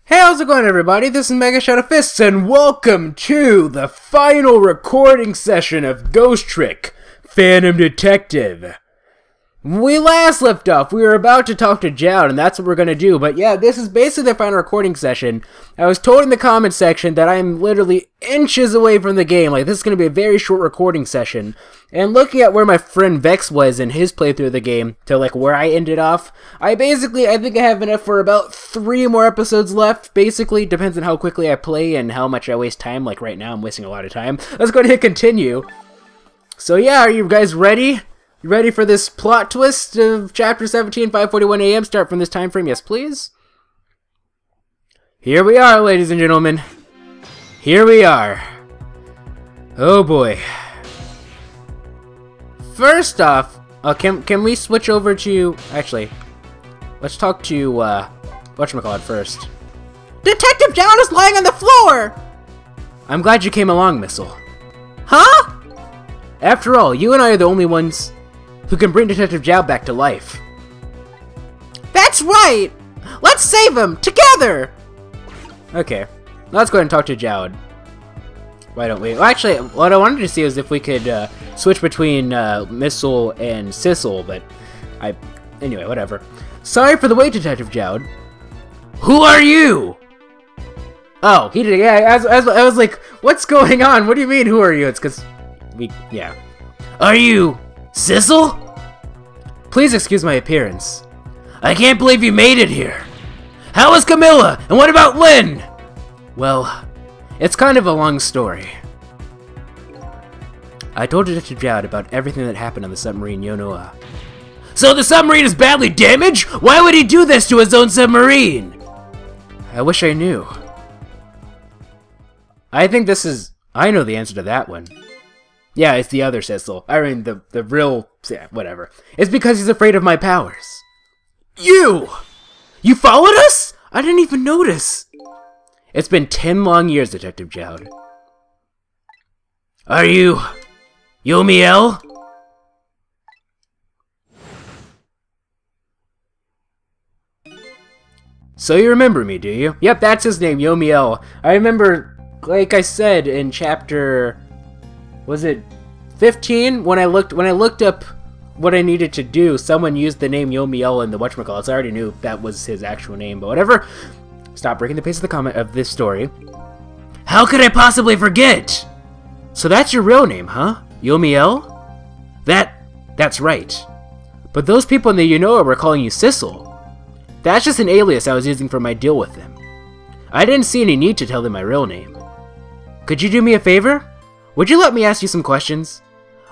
Hey, how's it going, everybody? This is MegaShadowFist, and welcome to the final recording session of Ghost Trick, Phantom Detective. When we last left off, we were about to talk to Jowd, and that's what we're going to do, but yeah, this is basically the final recording session. I was told in the comment section that I'm literally inches away from the game, like this is going to be a very short recording session, and looking at where my friend Vex was in his playthrough of the game, to like where I ended off, I think I have enough for about 3 more episodes left, basically, depends on how quickly I play and how much I waste time, like right now I'm wasting a lot of time. Let's go ahead and hit continue. So yeah, are you guys ready? You ready for this plot twist of Chapter 17, 5:41 AM? Start from this time frame, yes please. Here we are, ladies and gentlemen. Here we are. Oh boy. First off, can we switch over to... Actually, let's talk to, whatchamacallit first. Detective Jowd is lying on the floor! I'm glad you came along, Sissel. Huh? After all, you and I are the only ones who can bring Detective Jowd back to life. That's right! Let's save him! Together! Okay, let's go ahead and talk to Jowd. Why don't we? Well, actually, what I wanted to see is if we could switch between Sissel and Sissel, but anyway, whatever. Sorry for the wait, Detective Jowd. Who are you? Oh, he did. Yeah, I was like, what's going on? What do you mean, who are you? It's because yeah. Are you Sissel? Please excuse my appearance. I can't believe you made it here. How is Camilla? And what about Lynn? Well, it's kind of a long story. I told Detective Jowd about everything that happened on the submarine Yonoa. So the submarine is badly damaged? Why would he do this to his own submarine? I wish I knew. I think I know the answer to that one. Yeah, it's the other Sissel. I mean, the real... Yeah, whatever. It's because he's afraid of my powers. You! You followed us? I didn't even notice. It's been 10 long years, Detective Jowd. Are you... Yomiel? So you remember me, do you? Yep, that's his name, Yomiel. I remember, like I said in chapter... Was it 15? When I looked up what I needed to do, someone used the name Yomiel in the whatchamacallit. So I already knew that was his actual name, but whatever. Stop breaking the pace of the comment of this story. How could I possibly forget? So that's your real name, huh? Yomiel? That's right. But those people in the Yonoa were calling you Sissel. That's just an alias I was using for my deal with them. I didn't see any need to tell them my real name. Could you do me a favor? Would you let me ask you some questions?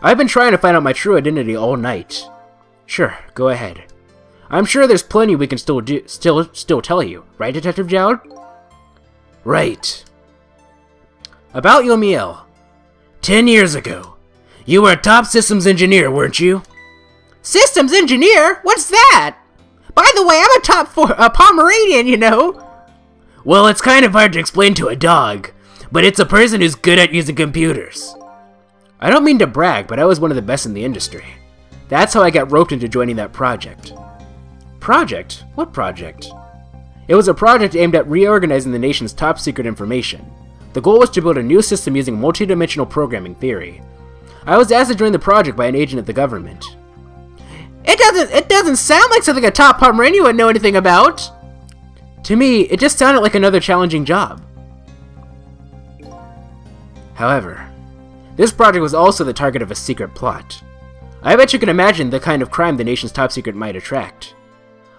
I've been trying to find out my true identity all night. Sure, go ahead. I'm sure there's plenty we can still tell you, right, Detective Jowd? Right. About Yomiel. 10 years ago, you were a top systems engineer, weren't you? Systems engineer? What's that? By the way, I'm a top 4 Pomeranian, you know. Well, it's kind of hard to explain to a dog, but it's a person who's good at using computers. I don't mean to brag, but I was one of the best in the industry. That's how I got roped into joining that project. Project? What project? It was a project aimed at reorganizing the nation's top secret information. The goal was to build a new system using multidimensional programming theory. I was asked to join the project by an agent of the government. It doesn't sound like something a top Pomeranian would know anything about. To me, it just sounded like another challenging job. However, this project was also the target of a secret plot. I bet you can imagine the kind of crime the nation's top secret might attract.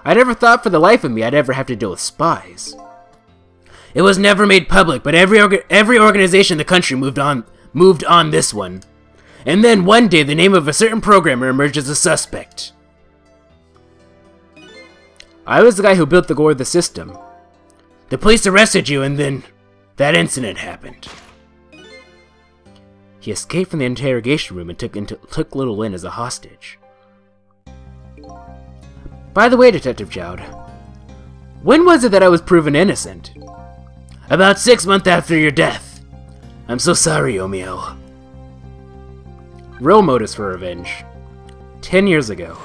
I never thought for the life of me I'd ever have to deal with spies. It was never made public, but every organization in the country moved on this one. And then one day the name of a certain programmer emerged as a suspect. I was the guy who built the core of the system. The police arrested you and then that incident happened. He escaped from the interrogation room and took little Lynn as a hostage. By the way, Detective Jowd, when was it that I was proven innocent? About 6 months after your death. I'm so sorry, Yomiel. Real motives for revenge. 10 years ago.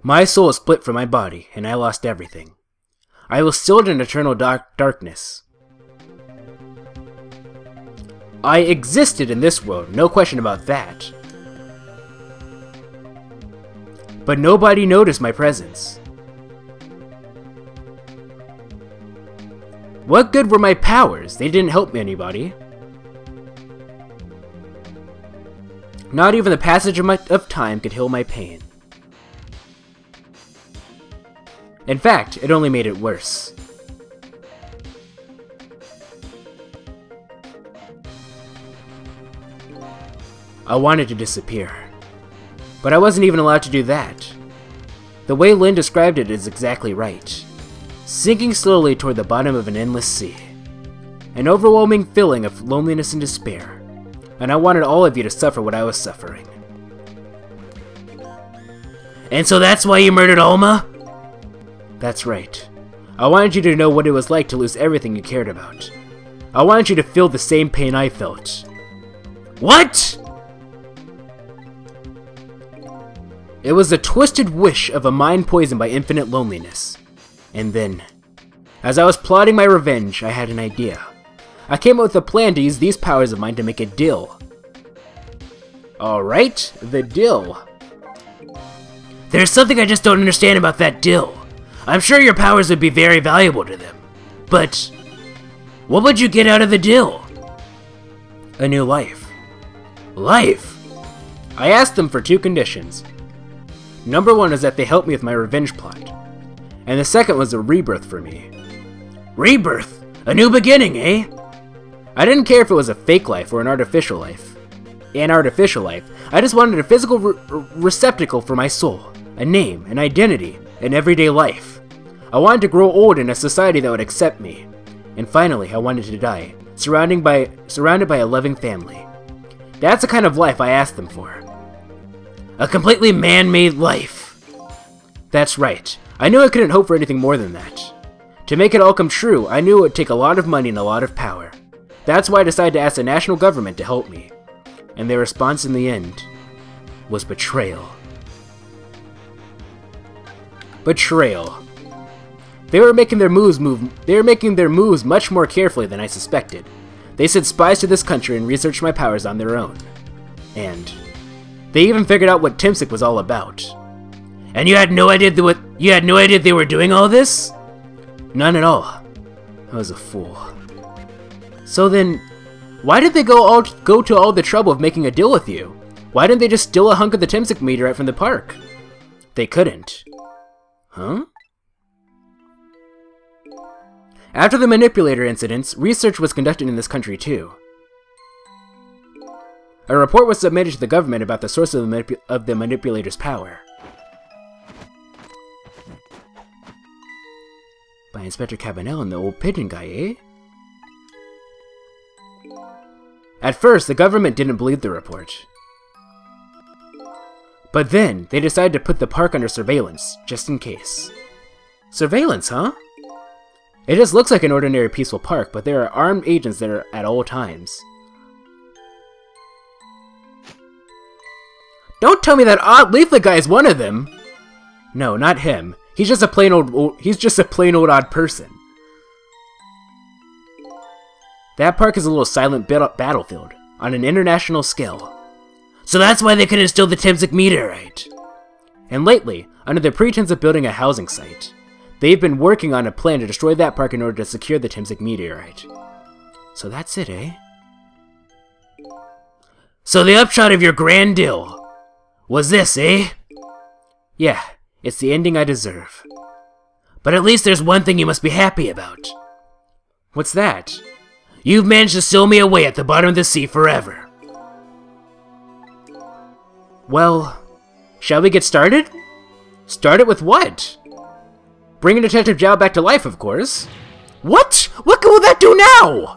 My soul split from my body, and I lost everything. I was sealed in eternal darkness. I existed in this world, no question about that. But nobody noticed my presence. What good were my powers? They didn't help anybody. Not even the passage of time could heal my pain. In fact, it only made it worse. I wanted to disappear. But I wasn't even allowed to do that. The way Lynn described it is exactly right. Sinking slowly toward the bottom of an endless sea. An overwhelming feeling of loneliness and despair. And I wanted all of you to suffer what I was suffering. And so that's why you murdered Alma? That's right. I wanted you to know what it was like to lose everything you cared about. I wanted you to feel the same pain I felt. What?! It was the twisted wish of a mind poisoned by infinite loneliness. And then, as I was plotting my revenge, I had an idea. I came up with a plan to use these powers of mine to make a deal. Alright, the deal. There's something I just don't understand about that deal. I'm sure your powers would be very valuable to them. But, what would you get out of the deal? A new life. Life? I asked them for 2 conditions. Number 1 is that they help me with my revenge plot. And the second was a rebirth for me. Rebirth? A new beginning, eh? I didn't care if it was a fake life or an artificial life. I just wanted a physical receptacle for my soul. A name, an identity, an everyday life. I wanted to grow old in a society that would accept me. And finally, I wanted to die, surrounded by a loving family. That's the kind of life I asked them for. A completely man-made life. That's right. I knew I couldn't hope for anything more than that. To make it all come true, I knew it would take a lot of money and a lot of power. That's why I decided to ask the national government to help me. And their response in the end was betrayal. Betrayal. They were making their moves much more carefully than I suspected. They sent spies to this country and researched my powers on their own. And they even figured out what Timsic was all about. And you had no idea they were doing all this? None at all. I was a fool. So then, why did they go to all the trouble of making a deal with you? Why didn't they just steal a hunk of the Timsic meteorite from the park? They couldn't. Huh? After the manipulator incidents, research was conducted in this country too. A report was submitted to the government about the source of the manipulator's power. By Inspector Cabanel and the old pigeon guy, eh? At first, the government didn't believe the report. But then, they decided to put the park under surveillance, just in case. Surveillance, huh? It just looks like an ordinary peaceful park, but there are armed agents there at all times. Don't tell me that odd leaflet guy is one of them! No, not him. He's just a plain old odd person. That park is a little silent battlefield, on an international scale. So that's why they couldn't steal the Timsic meteorite. And lately, under the pretense of building a housing site, they've been working on a plan to destroy that park in order to secure the Timsic meteorite. So that's it, eh? So the upshot of your grand deal was this, eh? Yeah, it's the ending I deserve. But at least there's one thing you must be happy about. What's that? You've managed to seal me away at the bottom of the sea forever. Well, shall we get started? Started with what? Bringing Detective Zhao back to life, of course. What? What will that do now?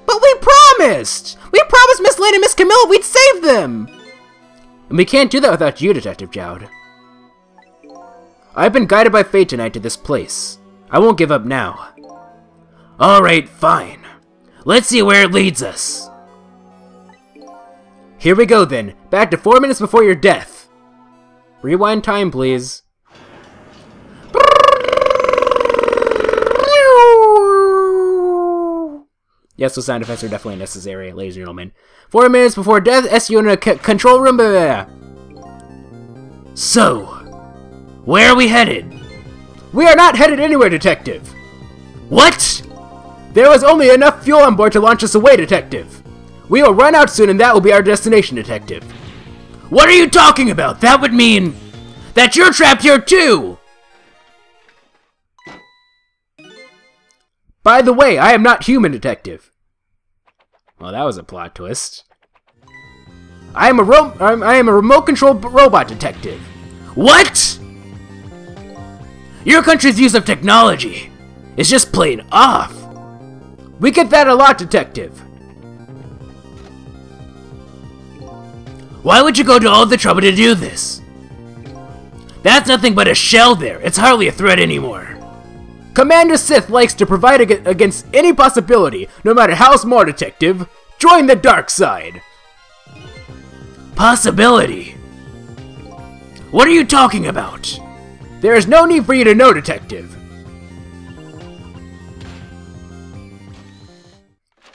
But we promised! We promised Miss Lane and Miss Camilla we'd save them! And we can't do that without you, Detective Zhao. I've been guided by fate tonight to this place. I won't give up now. Alright, fine. Let's see where it leads us. Here we go then. Back to 4 minutes before your death. Rewind time, please. Yes, those sound effects are definitely necessary, ladies and gentlemen. 4 minutes before death, SU in a control room. Blah, blah, blah. So, where are we headed? We are not headed anywhere, Detective. What? There was only enough fuel on board to launch us away, Detective. We will run out soon and that will be our destination, Detective. What are you talking about? That would mean that you're trapped here too! By the way, I am not human, Detective. Well, that was a plot twist. I am a remote control robot, Detective. What? Your country's use of technology is just plain off. We get that a lot, Detective. Why would you go to all the trouble to do this? That's nothing but a shell there. It's hardly a threat anymore. Commander Sith likes to provide against any possibility, no matter how small, Detective. Join the dark side. Possibility? What are you talking about? There is no need for you to know, Detective.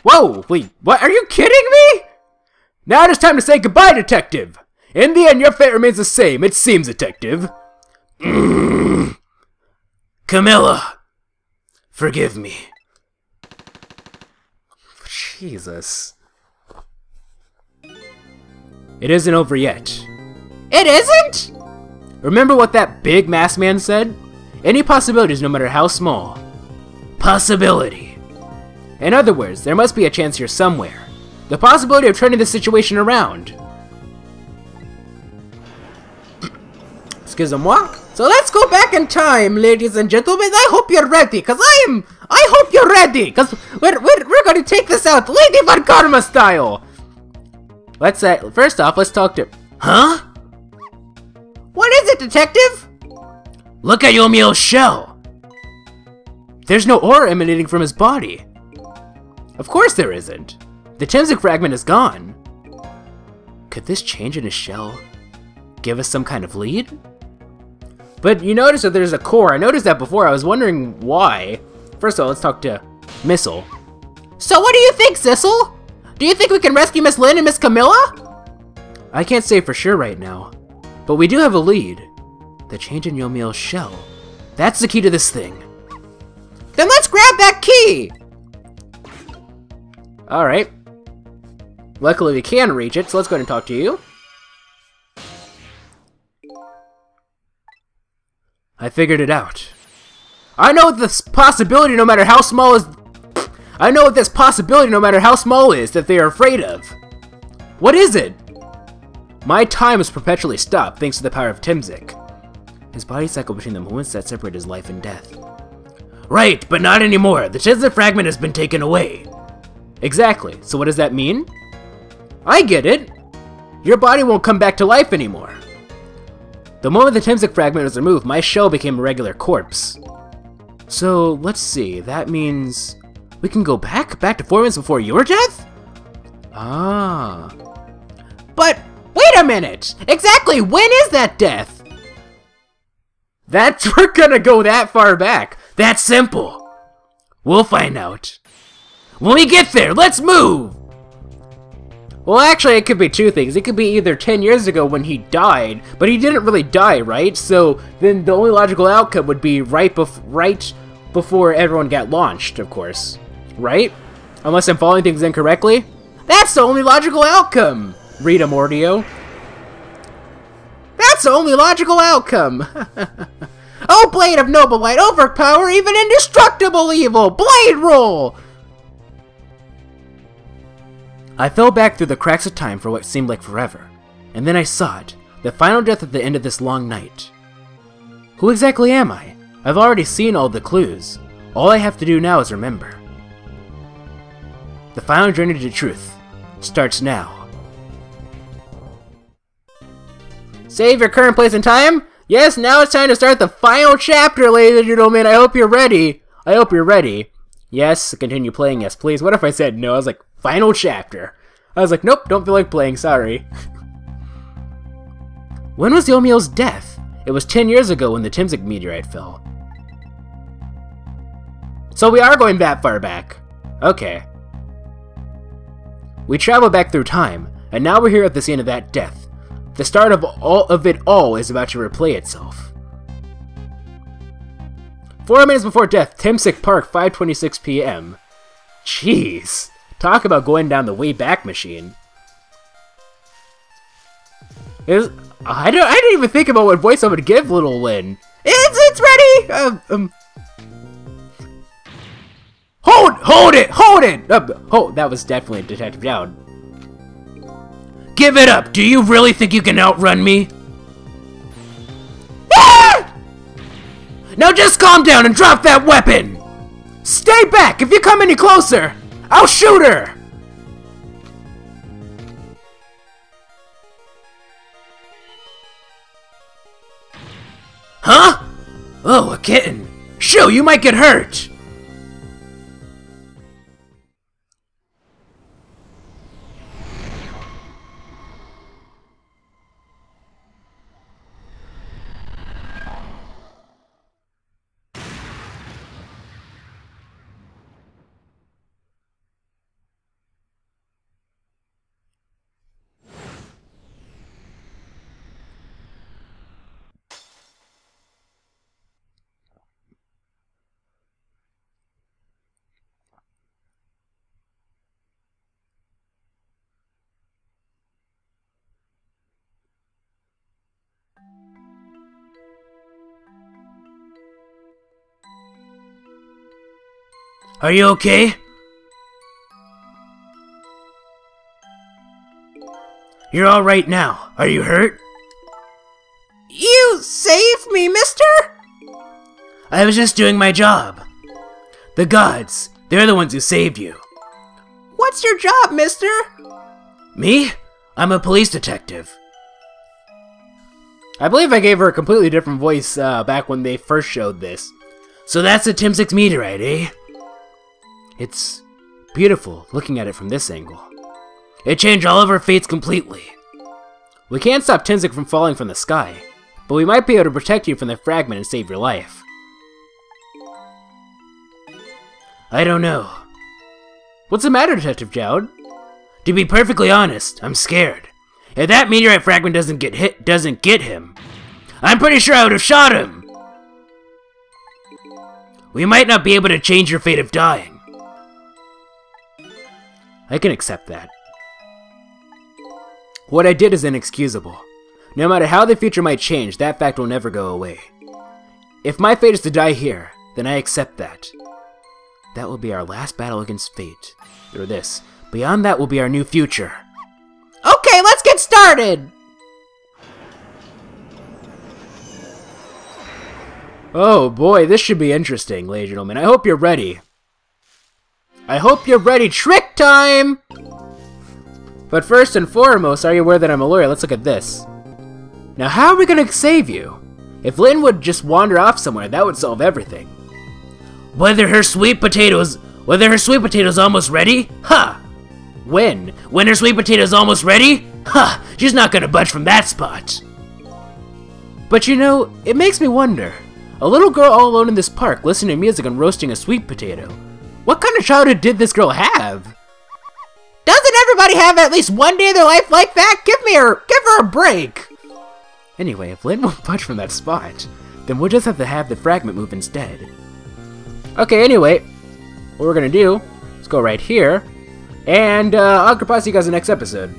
Whoa, wait, what? Are you kidding me? Now it is time to say goodbye, Detective. In the end, your fate remains the same, it seems, Detective. Camilla, forgive me. Jesus. It isn't over yet. It isn't? Remember what that big masked man said? Any possibilities, no matter how small. Possibility. In other words, there must be a chance here somewhere. The possibility of turning the situation around. Excusez-moi. So let's go back in time, ladies and gentlemen. I hope you're ready, cause I hope you're ready, cause we're gonna take this out, Lady Von Karma style. Let's first off, let's talk to. Huh? What is it, Detective? Look at Yomiel's shell. There's no aura emanating from his body. Of course there isn't. The Timzik fragment is gone. Could this change in his shell give us some kind of lead? But you notice that there's a core. I noticed that before. I was wondering why. First of all, let's talk to Missile. So what do you think, Sissel? Do you think we can rescue Miss Lynn and Miss Camilla? I can't say for sure right now, but we do have a lead. The change in Yomiel's shell. That's the key to this thing. Then let's grab that key! Alright. Luckily we can reach it, so let's go ahead and talk to you. I figured it out. I know this possibility, no matter how small is... I know what this possibility, no matter how small is, that they are afraid of. What is it? My time is perpetually stopped thanks to the power of Timzik. His body cycled between the moments that separate his life and death. Right, but not anymore. The Timzik fragment has been taken away. Exactly. So what does that mean? I get it. Your body won't come back to life anymore. The moment the Timzik fragment was removed, my shell became a regular corpse. So, let's see. That means we can go back to 4 minutes before your death? Ah. But, wait a minute! Exactly when is that death? We're gonna go that far back. That's simple. We'll find out. When we get there, let's move! Well, actually, it could be two things. It could be either 10 years ago when he died, but he didn't really die, right? So then the only logical outcome would be right before everyone got launched, of course. Right? Unless I'm following things incorrectly? That's the only logical outcome! Rita Mordio. That's the only logical outcome! Oh, Blade of Noble Light, overpower even indestructible evil! Blade roll! I fell back through the cracks of time for what seemed like forever, and then I saw it, the final death at the end of this long night. Who exactly am I? I've already seen all the clues. All I have to do now is remember. The final journey to truth starts now. Save your current place in time? Yes, now it's time to start the final chapter, ladies and gentlemen. I hope you're ready. I hope you're ready. Yes, continue playing, yes please. What if I said no? I was like, final chapter. I was like, nope, don't feel like playing, sorry. When was Yomiel's death? It was 10 years ago when the Timzik meteorite fell. So we are going that far back. Okay. We traveled back through time, and now we're here at the scene of that death. The start of it all is about to replay itself. 4 minutes before death, Timsick Park, 5:26 p.m. Jeez. Talk about going down the Wayback Machine. I didn't even think about what voice I would give Little Lynn. It's ready! Hold it! Oh, that was definitely Detective Dowd. Give it up! Do you really think you can outrun me? Ah! Now just calm down and drop that weapon! Stay back! If you come any closer, I'll shoot her! Huh? Oh, a kitten. Shoo, you might get hurt! Are you okay? You're alright now. Are you hurt? You saved me, mister? I was just doing my job. The gods, they're the ones who saved you. What's your job, mister? Me? I'm a police detective. I believe I gave her a completely different voice back when they first showed this. So that's a Timsick's meteorite, eh? It's beautiful, looking at it from this angle. It changed all of our fates completely. We can't stop Timsick from falling from the sky, but we might be able to protect you from the fragment and save your life. I don't know. What's the matter, Detective Jowd? To be perfectly honest, I'm scared. If that meteorite fragment doesn't get him, I'm pretty sure I would have shot him. We might not be able to change your fate of dying. I can accept that. What I did is inexcusable. No matter how the future might change, that fact will never go away. If my fate is to die here, then I accept that. That will be our last battle against fate. Or this. Beyond that will be our new future. Okay, let's get started! Oh boy, this should be interesting, ladies and gentlemen. I hope you're ready. I hope you're ready. Trick time! But first and foremost, are you aware that I'm a lawyer? Let's look at this. Now, how are we gonna save you? If Lynn would just wander off somewhere, that would solve everything. Whether her sweet potatoes almost ready? Ha! When? When her sweet potatoes almost ready? Ha! She's not gonna budge from that spot. But you know, it makes me wonder. A little girl all alone in this park, listening to music and roasting a sweet potato. What kind of childhood did this girl have? Doesn't everybody have at least one day of their life like that? Give her a break! Anyway, if Lynn won't budge from that spot, then we'll just have to have the fragment move instead. Okay, anyway, what we're gonna do is go right here, and I'll probably see you guys in the next episode.